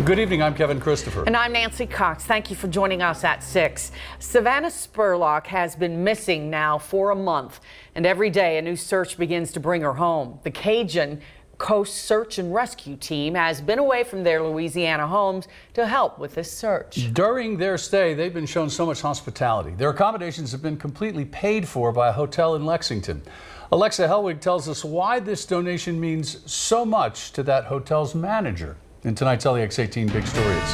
Good evening, I'm Kevin Christopher. And I'm Nancy Cox. Thank you for joining us at 6. Savannah Spurlock has been missing now for a month, and every day a new search begins to bring her home. The Cajun Coast Search and Rescue Team has been away from their Louisiana homes to help with this search. During their stay, they've been shown so much hospitality. Their accommodations have been completely paid for by a hotel in Lexington. Alexa Helwig tells us why this donation means so much to that hotel's manager. In tonight's LEX 18 Big Story at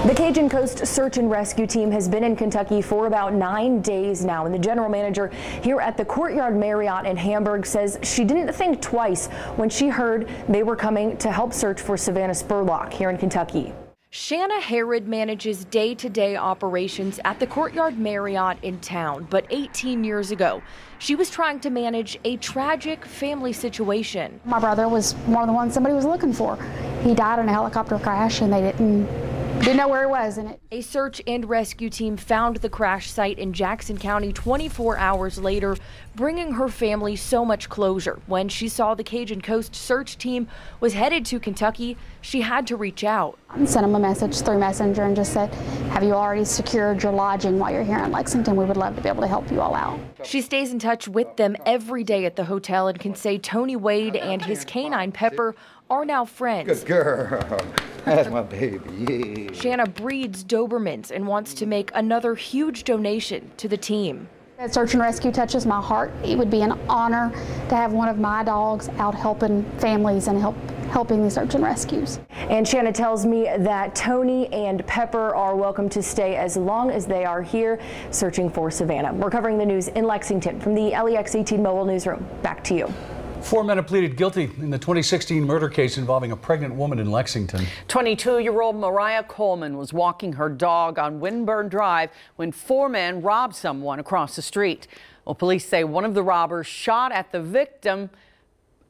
6. The Cajun Coast Search and Rescue Team has been in Kentucky for about 9 days now, and the general manager here at the Courtyard Marriott in Hamburg says she didn't think twice when she heard they were coming to help search for Savannah Spurlock here in Kentucky. Shanna Herod manages day-to-day operations at the Courtyard Marriott in town, but 18 years ago, she was trying to manage a tragic family situation. My brother was one of the ones somebody was looking for. He died in a helicopter crash and they didn't know where he was. A search and rescue team found the crash site in Jackson County 24 hours later, bringing her family so much closure. When she saw the Cajun Coast search team was headed to Kentucky, she had to reach out. I sent him a message through Messenger and just said, have you already secured your lodging while you're here in Lexington? We would love to be able to help you all out. She stays in touch with them every day at the hotel and can say Tony Wade and his canine Pepper are now friends. Good girl. That's my baby. Yeah. Shanna breeds Dobermans and wants to make another huge donation to the team. That search and rescue touches my heart. It would be an honor to have one of my dogs out helping families and helping the search and rescues. And Shanna tells me that Tony and Pepper are welcome to stay as long as they are here searching for Savannah. We're covering the news in Lexington from the LEX 18 Mobile Newsroom. Back to you. 4 men have pleaded guilty in the 2016 murder case involving a pregnant woman in Lexington. 22-year-old Mariah Coleman was walking her dog on Winburn Drive when 4 men robbed someone across the street. Well, police say one of the robbers shot at the victim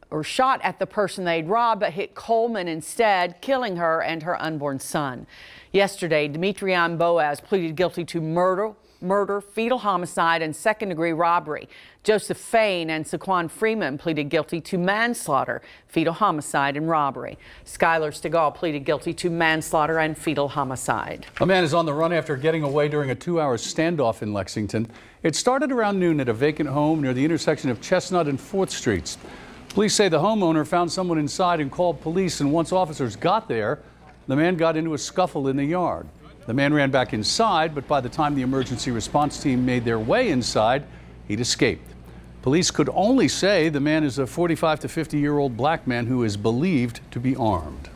or shot at the person they'd robbed, but hit Coleman instead, killing her and her unborn son. Yesterday, Demetrian Boaz pleaded guilty to murder, fetal homicide, and second-degree robbery. Joseph Fain and Saquon Freeman pleaded guilty to manslaughter, fetal homicide, and robbery. Skylar Stegall pleaded guilty to manslaughter and fetal homicide. A man is on the run after getting away during a 2-hour standoff in Lexington. It started around noon at a vacant home near the intersection of Chestnut and 4th Streets. Police say the homeowner found someone inside and called police, and once officers got there, the man got into a scuffle in the yard. The man ran back inside, but by the time the emergency response team made their way inside, he'd escaped. Police could only say the man is a 45 to 50-year-old black man who is believed to be armed.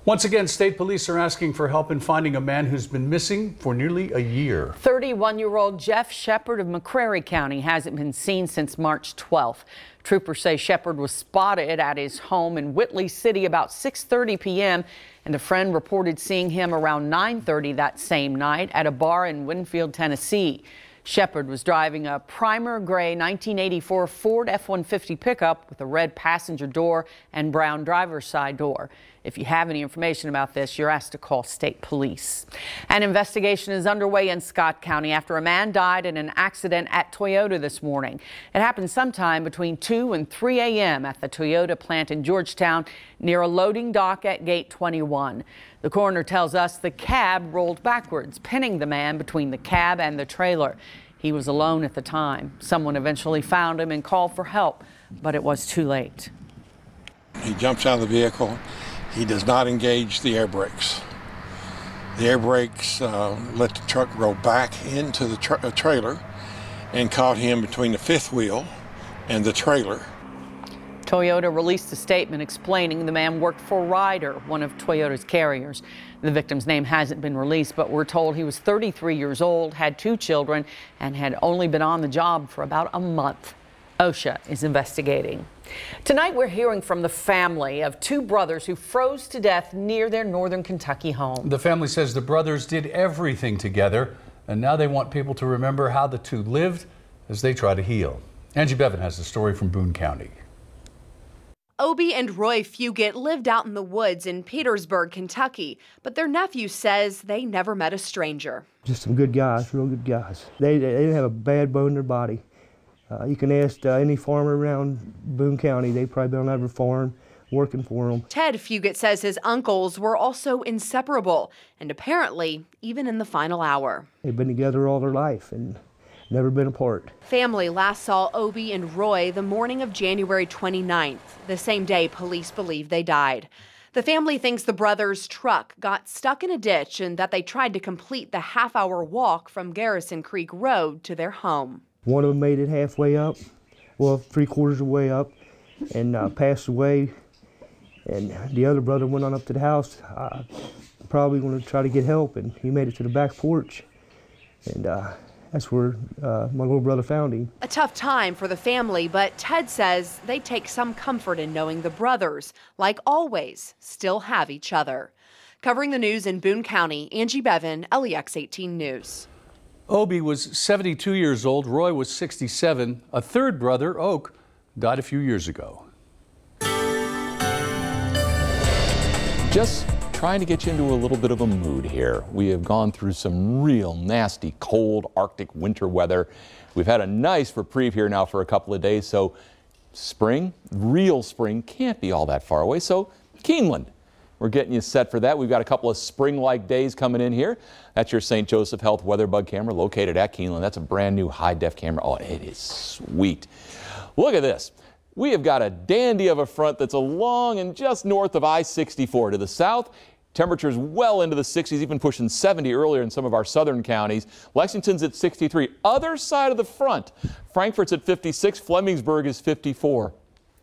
Once again, state police are asking for help in finding a man who's been missing for nearly a year. 31-year-old Jeff Shepard of McCrary County hasn't been seen since March 12th. Troopers say Shepard was spotted at his home in Whitley City about 6:30 p.m. and a friend reported seeing him around 9:30 that same night at a bar in Winfield, Tennessee. Shepard was driving a primer gray 1984 Ford F-150 pickup with a red passenger door and brown driver's side door. If you have any information about this, you're asked to call state police. An investigation is underway in Scott County after a man died in an accident at Toyota this morning. It happened sometime between 2 and 3 a.m. at the Toyota plant in Georgetown near a loading dock at Gate 21. The coroner tells us the cab rolled backwards, pinning the man between the cab and the trailer. He was alone at the time. Someone eventually found him and called for help, but it was too late. He jumps out of the vehicle. He does not engage the air brakes. The air brakes let the truck roll back into the trailer and caught him between the fifth wheel and the trailer. Toyota released a statement explaining the man worked for Ryder, one of Toyota's carriers. The victim's name hasn't been released, but we're told he was 33 years old, had 2 children, and had only been on the job for about a month. OSHA is investigating. Tonight, we're hearing from the family of 2 brothers who froze to death near their northern Kentucky home. The family says the brothers did everything together, and now they want people to remember how the 2 lived as they try to heal. Angie Bevan has the story from Boone County. Obie and Roy Fugit lived out in the woods in Petersburg, Kentucky, but their nephew says they never met a stranger. Just some good guys, real good guys. They didn't have a bad bone in their body. You can ask any farmer around Boone County, they've probably been on every farm. working for them. Ted Fugit says his uncles were also inseparable, and apparently even in the final hour. They've been together all their life and never been apart. Family last saw Obi and Roy the morning of January 29th, the same day police believe they died. The family thinks the brothers' truck got stuck in a ditch and that they tried to complete the half-hour walk from Garrison Creek Road to their home. One of them made it halfway up, well, 3/4 of the way up, and passed away. And the other brother went on up to the house, probably going to try to get help, and he made it to the back porch. And that's where my little brother found him. A tough time for the family, but Ted says they take some comfort in knowing the brothers, like always, still have each other. Covering the news in Boone County, Angie Bevan, LEX 18 News. Obi was 72 years old. Roy was 67. A third brother, Oak, died a few years ago. Just trying to get you into a little bit of a mood here. We have gone through some real nasty, cold Arctic winter weather. We've had a nice reprieve here now for a couple of days, so spring, real spring, can't be all that far away. So Keeneland, we're getting you set for that. We've got a couple of spring-like days coming in here. That's your St. Joseph Health WeatherBug camera located at Keeneland. That's a brand new high-def camera. Oh, it is sweet. Look at this. We have got a dandy of a front that's along and just north of I-64 to the south. Temperatures well into the 60s, even pushing 70 earlier in some of our southern counties. Lexington's at 63. Other side of the front, Frankfort's at 56. Flemingsburg is 54.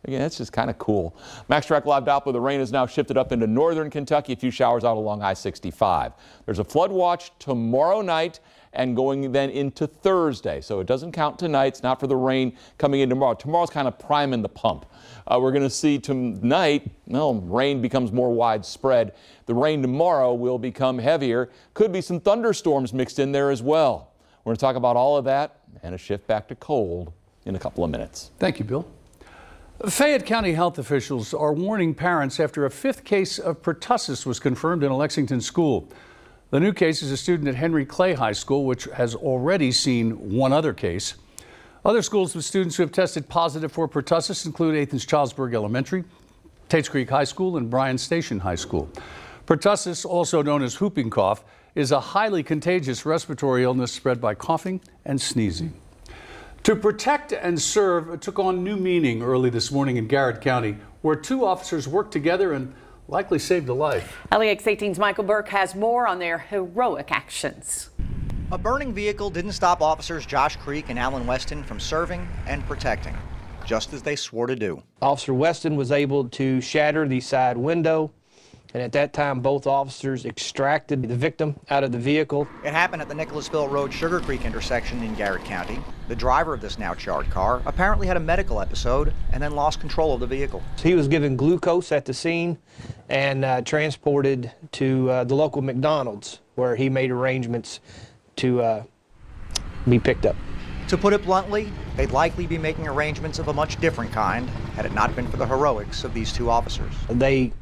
Again, that's just kind of cool. MaxTrack Live Doppler, the rain has now shifted up into northern Kentucky. A few showers out along I-65. There's a flood watch tomorrow night and going then into Thursday. So it doesn't count tonight. It's not for the rain coming in tomorrow. Tomorrow's kind of priming the pump. We're going to see tonight, well, rain becomes more widespread. The rain tomorrow will become heavier. Could be some thunderstorms mixed in there as well. We're going to talk about all of that and a shift back to cold in a couple of minutes. Thank you, Bill. Fayette County health officials are warning parents after a 5th case of pertussis was confirmed in a Lexington school. The new case is a student at Henry Clay High School, which has already seen one other case. Other schools with students who have tested positive for pertussis include Athens-Charlesburg Elementary, Tates Creek High School, and Bryan Station High School. Pertussis, also known as whooping cough, is a highly contagious respiratory illness spread by coughing and sneezing. To protect and serve took on new meaning early this morning in Garrett County, where 2 officers worked together and likely saved a life. LEX 18's Michael Burke has more on their heroic actions. A burning vehicle didn't stop officers Josh Creek and Alan Weston from serving and protecting, just as they swore to do. Officer Weston was able to shatter the side window, and at that time both officers extracted the victim out of the vehicle. It happened at the Nicholasville Road Sugar Creek intersection in Garrett County. The driver of this now charred car apparently had a medical episode and then lost control of the vehicle. He was given glucose at the scene and transported to the local McDonald's, where he made arrangements to be picked up. To put it bluntly, they'd likely be making arrangements of a much different kind had it not been for the heroics of these 2 officers. They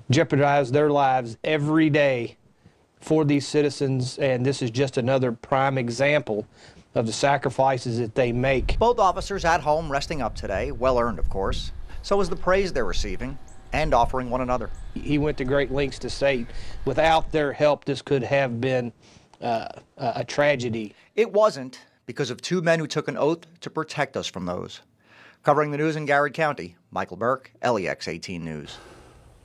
jeopardize their lives every day for these citizens, and this is just another prime example of the sacrifices that they make. Both officers at home resting up today, well earned of course. So is the praise they're receiving and offering one another. He went to great lengths to say without their help this could have been a tragedy. It wasn't, because of 2 men who took an oath to protect us from those. Covering the news in Garrett County, Michael Burke, LEX 18 News.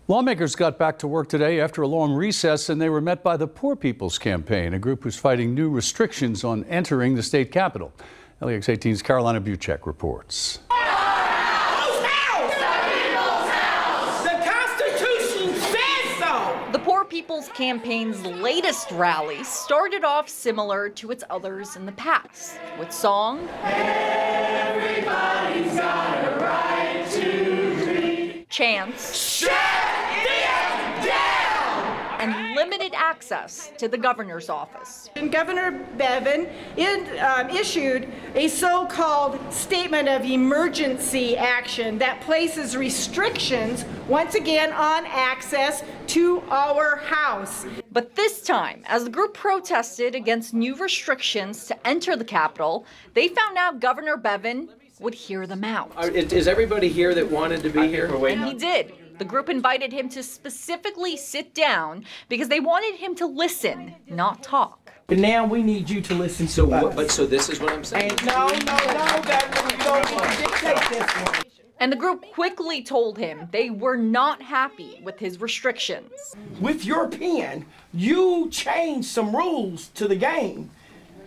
Lawmakers got back to work today after a long recess, and they were met by the Poor People's Campaign, a group who's fighting new restrictions on entering the state capitol. LEX 18's Carolina Buchek reports. The Poor People's Campaign's latest rally started off similar to its others in the past, with song, "Everybody's got a right to dream," chants, "Shut them down," and limited access to the governor's office. And Governor Bevin issued a so-called statement of emergency action that places restrictions once again on access to our house. But this time, as the group protested against new restrictions to enter the Capitol, they found out Governor Bevin would hear them out. Is everybody here that wanted to be here? And he did. The group invited him to specifically sit down because they wanted him to listen, not talk. But now we need you to listen to us. But so this is what I'm saying. No, that you don't want to dictate this one. And the group quickly told him they were not happy with his restrictions. With your pen, you changed some rules to the game.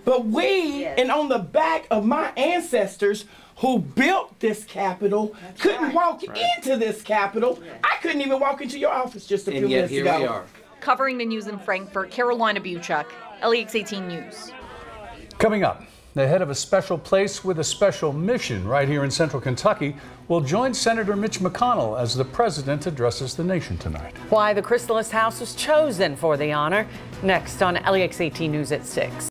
But and on the back of my ancestors who built this Capitol couldn't walk into this Capitol. I couldn't even walk into your office just a few minutes ago. And yet here we are. Covering the news in Frankfurt, Carolina Buchuk, LEX 18 News. Coming up, the head of a special place with a special mission right here in central Kentucky will join Senator Mitch McConnell as the president addresses the nation tonight. Why the Chrysalis House was chosen for the honor. Next on LEX 18 News at 6.